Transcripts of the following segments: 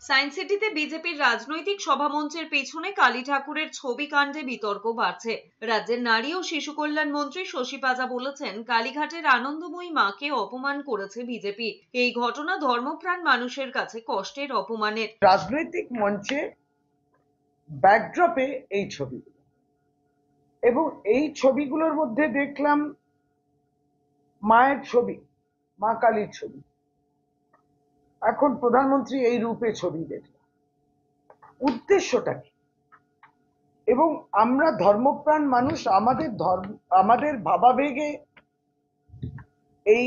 Science সিটিতে বিজেপির রাজনৈতিক সভামঞ্চের পেছনে কালী ঠাকুরের ছবি কাণ্ডে বিতর্ক বাড়ছে। রাজ্যের নারী ও শিশু কল্যাণ মন্ত্রী শশী পাজা বলেছেন, কালীঘাটের আনন্দময়ী মাকে অপমান করেছে বিজেপি। এই ঘটনা ধর্মপ্রাণ মানুষের কাছে কষ্টের অপমানের। রাজনৈতিক মঞ্চে ব্যাকড্রপে এই ছবিগুলো, এবং এই ছবিগুলোর মধ্যে দেখলাম মায়ের ছবি, মা কালীর ছবি। এখন প্রধানমন্ত্রী এই রূপে ছবি দেখলেন, উদ্দেশ্যটা কি? এবং আমরা ধর্মপ্রাণ মানুষ, আমাদের ভাবাবেগে এই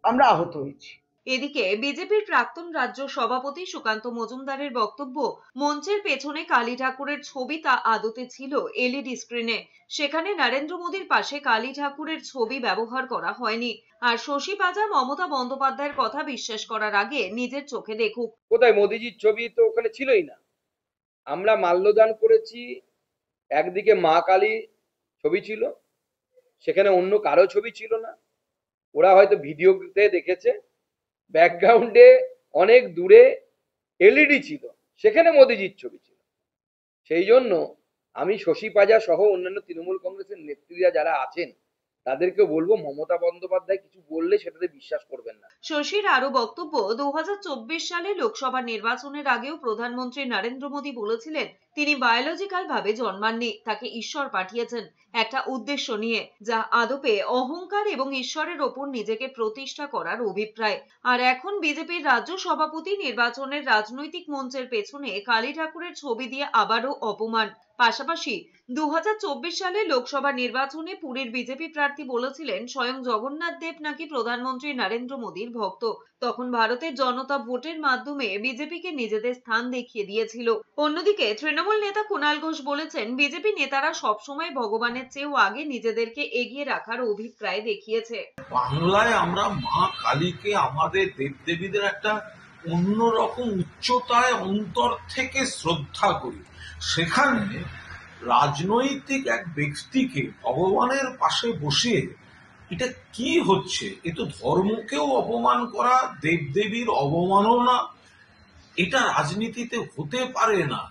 আমরা আহত হয়েছি। এদিকে বিজেপির প্রাক্তন রাজ্য সভাপতি সুকান্ত মজুমদারের বক্তব্য, মঞ্চের পেছনে কালী ঠাকুরের ছবি তা আদতে ছিল এলইডি স্ক্রিনে। সেখানে নরেন্দ্র মোদীর পাশে কালী ঠাকুরের ছবি ব্যবহার করা হয়নি। আর শশী পাজা মমতা বন্দ্যোপাধ্যায়ের কথা বিশ্বাস করার আগে নিজের চোখে দেখুক। কোথায় মোদিজির ছবি তো ওখানে ছিলই না। আমরা মাল্যদান করেছি, একদিকে মা কালী ছবি ছিল, সেখানে অন্য কারো ছবি ছিল না। ওরা হয়তো ভিডিওতে দেখেছে, ব্যাকগ্রাউন্ডে অনেক দূরে এলইডি ছিল, সেখানে মোদিজির ছবি ছিল। সেই জন্য আমি শশী পাজা সহ অন্যান্য তৃণমূল কংগ্রেসের নেত্রীরা যারা আছেন তাদেরকে বলবো, মমতা বন্দ্যোপাধ্যায় কিছু বললে সেটাতে বিশ্বাস করবেন না। শশীর আরো বক্তব্য, 2024 সালে লোকসভা নির্বাচনের আগেও প্রধানমন্ত্রী নরেন্দ্র মোদী বলেছিলেন তিনি বায়োলজিক্যাল ভাবে জন্মাননি, তাকে ঈশ্বর পাঠিয়েছেন একটা উদ্দেশ্য নিয়ে, যা আদপে অহংকার এবং ঈশ্বরের ওপর নিজেকে প্রতিষ্ঠা করার অভিপ্রায়। আর এখন বিজেপির রাজ্য সভাপতি নির্বাচনের রাজনৈতিক মঞ্চের পেছনে কালী ঠাকুরের ছবি দিয়ে আবারও অপমান। পাশাপাশি 2024 সালে লোকসভা নির্বাচনে পুরীর বিজেপি প্রার্থী বলেছিলেন স্বয়ং জগন্নাথ দেব নাকি প্রধানমন্ত্রী নরেন্দ্র মোদীর ভক্ত। তখন ভারতের জনতা ভোটের মাধ্যমে বিজেপিকে নিজেদের স্থান দেখিয়ে দিয়েছিল। অন্যদিকে তৃণমূল নেতা কুণাল ঘোষ বলেছেন, বিজেপি নেতারা সবসময় ভগবানের চেয়েও আগে নিজেদেরকে এগিয়ে রাখার অভিপ্রায় দেখিয়েছে। বাংলায় আমরা মা কালীকে, আমাদের দেবদেবীদের একটা অন্যরকম উচ্চতায় অন্তর থেকে শ্রদ্ধা করি। সেখানে রাজনৈতিক এক ব্যক্তিকে ভগবানের পাশে বসিয়ে এটা কি হচ্ছে? এ তো ধর্মকেও অপমান করা, দেবদেবীর অবমাননা। এটা রাজনীতিতে হতে পারে না।